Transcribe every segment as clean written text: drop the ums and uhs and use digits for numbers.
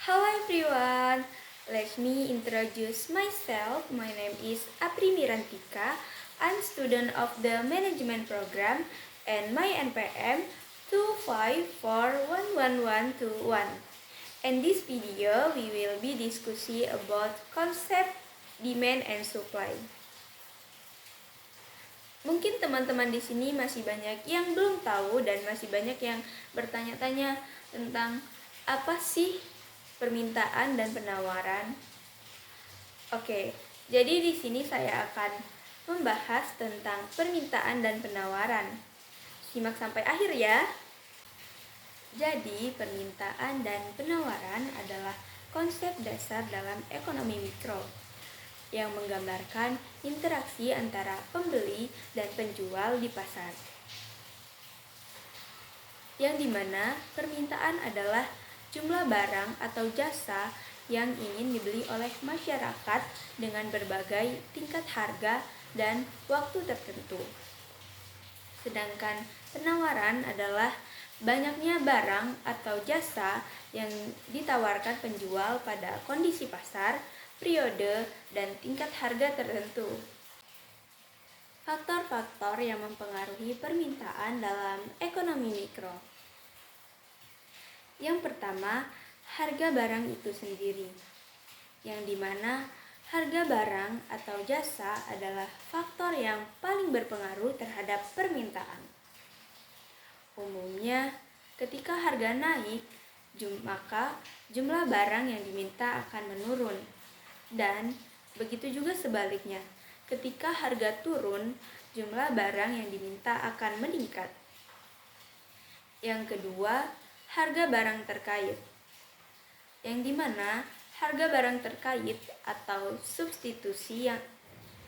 Hello everyone, let me introduce myself. My name is Apri Mirantika. I'm student of the management program and my NPM 2541121. In this video, we will be discussing about concept demand and supply. Mungkin teman-teman di sini masih banyak yang belum tahu dan masih banyak yang bertanya-tanya tentang apa sih permintaan dan penawaran. Oke, jadi di sini saya akan membahas tentang permintaan dan penawaran. Simak sampai akhir ya. Jadi, permintaan dan penawaran adalah konsep dasar dalam ekonomi mikro yang menggambarkan interaksi antara pembeli dan penjual di pasar. Yang dimana permintaan adalah jumlah barang atau jasa yang ingin dibeli oleh masyarakat dengan berbagai tingkat harga dan waktu tertentu. Sedangkan penawaran adalah banyaknya barang atau jasa yang ditawarkan penjual pada kondisi pasar, periode, dan tingkat harga tertentu. Faktor-faktor yang mempengaruhi permintaan dalam ekonomi mikro. Yang pertama, harga barang itu sendiri, yang dimana harga barang atau jasa adalah faktor yang paling berpengaruh terhadap permintaan. Umumnya, ketika harga naik, maka jumlah barang yang diminta akan menurun. Dan begitu juga sebaliknya, ketika harga turun, jumlah barang yang diminta akan meningkat. Yang kedua, harga barang terkait, yang dimana harga barang terkait atau substitusi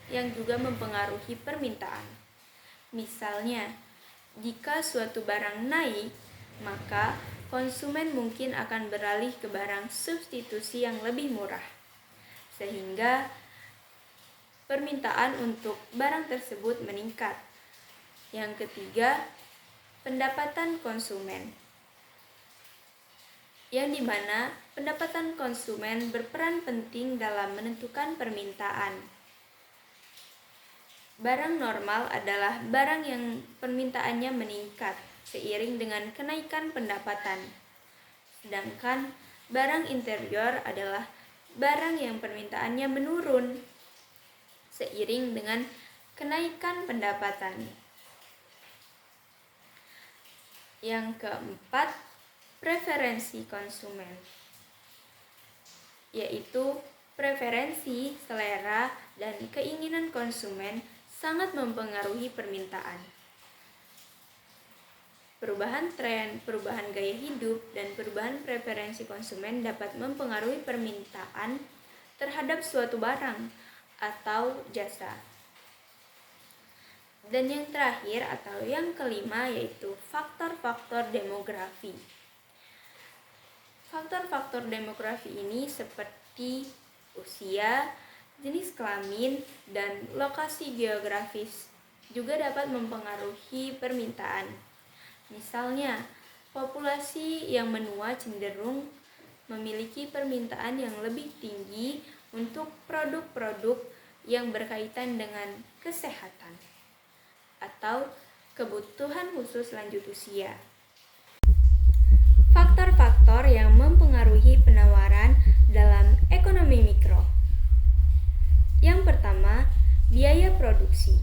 yang juga mempengaruhi permintaan. Misalnya, jika suatu barang naik, maka konsumen mungkin akan beralih ke barang substitusi yang lebih murah, sehingga permintaan untuk barang tersebut meningkat. Yang ketiga, pendapatan konsumen, yang dimana pendapatan konsumen berperan penting dalam menentukan permintaan. Barang normal adalah barang yang permintaannya meningkat seiring dengan kenaikan pendapatan. Sedangkan barang interior adalah barang yang permintaannya menurun seiring dengan kenaikan pendapatan. Yang keempat, preferensi konsumen, yaitu preferensi, selera, dan keinginan konsumen sangat mempengaruhi permintaan. Perubahan tren, perubahan gaya hidup, dan perubahan preferensi konsumen dapat mempengaruhi permintaan terhadap suatu barang atau jasa. Dan yang terakhir atau yang kelima yaitu faktor-faktor demografi. Faktor-faktor demografi ini seperti usia, jenis kelamin, dan lokasi geografis juga dapat mempengaruhi permintaan. Misalnya, populasi yang menua cenderung memiliki permintaan yang lebih tinggi untuk produk-produk yang berkaitan dengan kesehatan atau kebutuhan khusus lanjut usia. Faktor-faktor yang mempengaruhi penawaran dalam ekonomi mikro. Yang pertama, biaya produksi,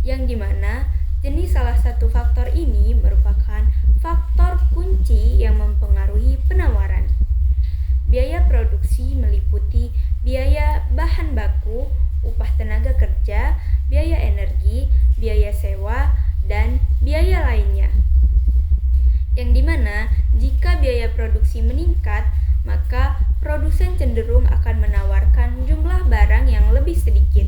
yang dimana jenis salah satu faktor ini merupakan faktor kunci yang mempengaruhi penawaran. Biaya produksi meliputi biaya bahan baku, upah tenaga kerja, biaya energi, biaya sewa, dan biaya lainnya. Yang dimana jika biaya produksi meningkat, maka produsen cenderung akan menawarkan jumlah barang yang lebih sedikit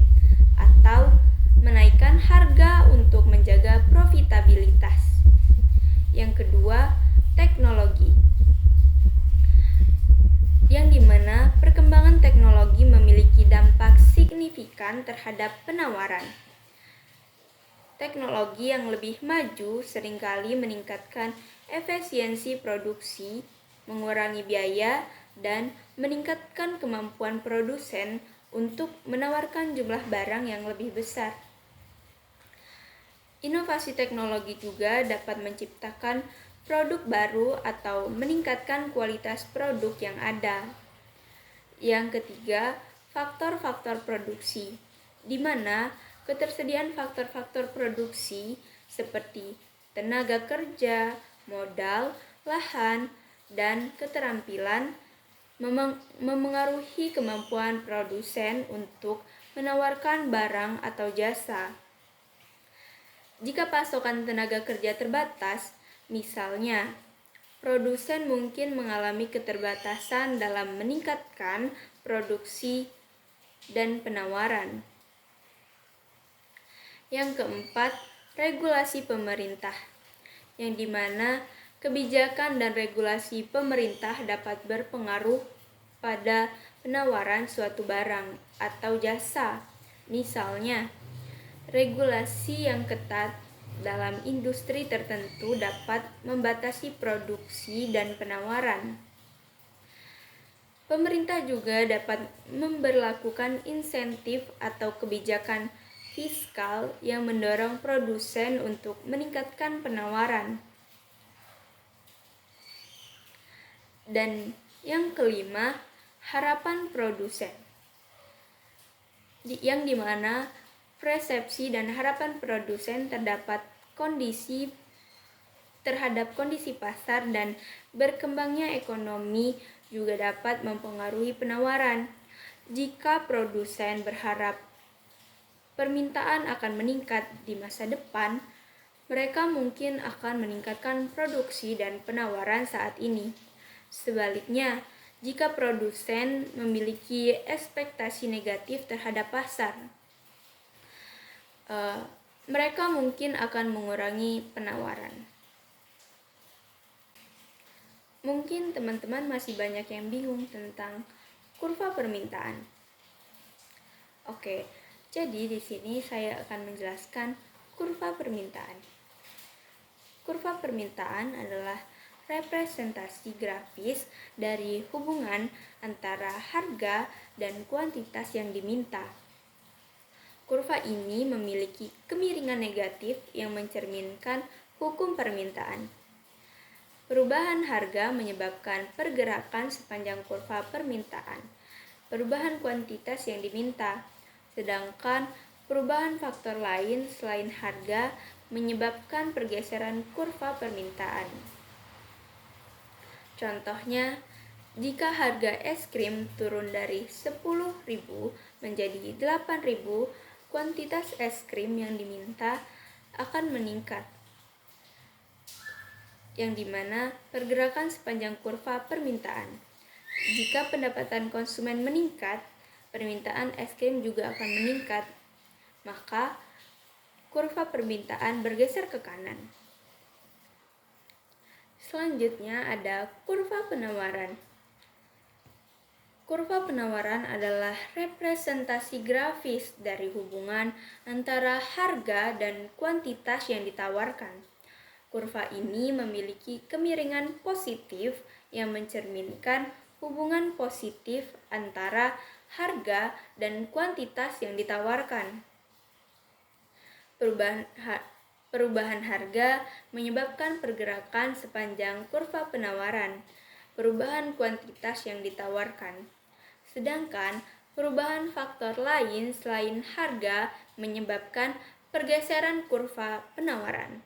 atau menaikkan harga untuk menjaga profitabilitas. Yang kedua, teknologi, yang dimana perkembangan teknologi memiliki dampak signifikan terhadap penawaran. Teknologi yang lebih maju seringkali meningkatkan efisiensi produksi mengurangi biaya, dan meningkatkan kemampuan produsen untuk menawarkan jumlah barang yang lebih besar. Inovasi teknologi juga dapat menciptakan produk baru atau meningkatkan kualitas produk yang ada. Yang ketiga, faktor-faktor produksi, di mana ketersediaan faktor-faktor produksi seperti tenaga kerja, modal, lahan, dan keterampilan memengaruhi kemampuan produsen untuk menawarkan barang atau jasa. Jika pasokan tenaga kerja terbatas, misalnya, produsen mungkin mengalami keterbatasan dalam meningkatkan produksi dan penawaran. Yang keempat, regulasi pemerintah, yang dimana kebijakan dan regulasi pemerintah dapat berpengaruh pada penawaran suatu barang atau jasa. Misalnya, regulasi yang ketat dalam industri tertentu dapat membatasi produksi dan penawaran. Pemerintah juga dapat memberlakukan insentif atau kebijakan fiskal yang mendorong produsen untuk meningkatkan penawaran. Dan yang kelima, harapan produsen, yang dimana persepsi dan harapan produsen terhadap kondisi pasar dan berkembangnya ekonomi juga dapat mempengaruhi penawaran. Jika produsen berharap permintaan akan meningkat di masa depan, mereka mungkin akan meningkatkan produksi dan penawaran saat ini. Sebaliknya, jika produsen memiliki ekspektasi negatif terhadap pasar, mereka mungkin akan mengurangi penawaran. Mungkin teman-teman masih banyak yang bingung tentang kurva permintaan. Oke, jadi di sini saya akan menjelaskan kurva permintaan. Kurva permintaan adalah representasi grafis dari hubungan antara harga dan kuantitas yang diminta. Kurva ini memiliki kemiringan negatif yang mencerminkan hukum permintaan. Perubahan harga menyebabkan pergerakan sepanjang kurva permintaan, perubahan kuantitas yang diminta, sedangkan perubahan faktor lain selain harga menyebabkan pergeseran kurva permintaan. Contohnya, jika harga es krim turun dari 10.000 menjadi 8.000, kuantitas es krim yang diminta akan meningkat, yang dimana pergerakan sepanjang kurva permintaan. Jika pendapatan konsumen meningkat, permintaan es krim juga akan meningkat, maka kurva permintaan bergeser ke kanan. Selanjutnya ada kurva penawaran. Kurva penawaran adalah representasi grafis dari hubungan antara harga dan kuantitas yang ditawarkan. Kurva ini memiliki kemiringan positif yang mencerminkan hubungan positif antara harga dan kuantitas yang ditawarkan. Perubahan harga menyebabkan pergerakan sepanjang kurva penawaran, perubahan kuantitas yang ditawarkan. Sedangkan perubahan faktor lain selain harga menyebabkan pergeseran kurva penawaran.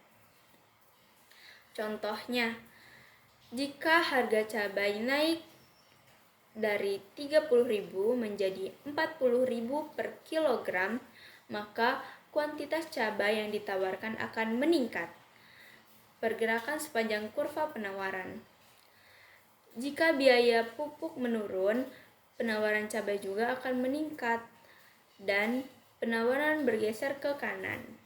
Contohnya, jika harga cabai naik dari 30.000 menjadi 40.000 per kilogram, maka kuantitas cabai yang ditawarkan akan meningkat. Pergerakan sepanjang kurva penawaran. Jika biaya pupuk menurun, penawaran cabai juga akan meningkat dan penawaran bergeser ke kanan.